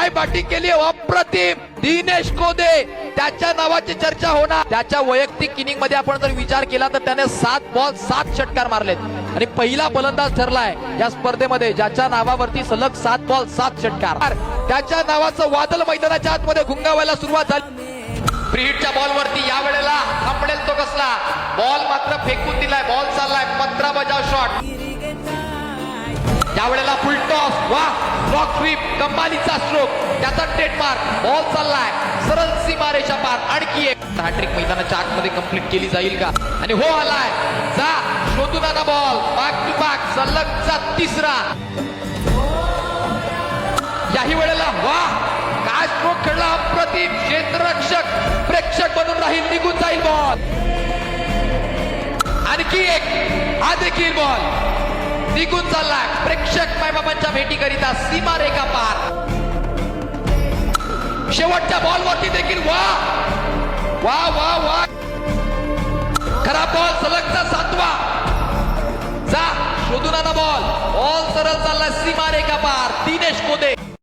काय बॅटिंग केली अप्रतिम दिनेश कोदे, त्याच्या नावाची चर्चा होणार. त्याच्या वैयक्तिक इनिंग मध्ये आपण जर विचार केला तर त्याने 7 बॉल 7 षटकार मारलेत आणि पहिला फलंदाज ठरलाय या स्पर्धेमध्ये ज्याच्या नावावरती सलग 7 बॉल 7 षटकार. त्याच्या नावाचं वादळ मैदानाच्या आतमध्ये घुंगावायला सुरुवात झाली. फ्रीहिटच्या बॉलवरती या वेळेला थांबडेल तो कसला बॉल मात्र फेकून दिलाय. बॉल चाललाय 15 बजाव शॉट. यावेळेला फुल टॉस, वा स्ट्रोक स्वीप, कमालीचा स्ट्रोक, त्याचा ट्रेडमार्क. बॉल चाललाय सरळ सीमारेषा पार. आणखी एक हॅट्रिक मैदानाच्या आतमध्ये कंप्लीट केली जाईल का? आणि हो आलाय, जा शोधून आणा बॉल. बॅक टू बॅक सलगचा तिसरा. याही वेळेला वा काय स्ट्रोक खेळला अप्रतिम. क्षेत्ररक्षक प्रेक्षक बनून राहील, निघून जाईल बॉल. आणखी एक, हा देखील बॉल निघून चाललाय. प्रेक्षक मायबाबांच्या भेटीकरिता सीमारेखा पार. शेवटच्या बॉलवरती देखील वा वा वा वा खरा बॉल सलगचा 7वा. जा शोधून आणा बॉल. बॉल सरळ चाललाय सीमारेखा पार. दिनेश कोदे.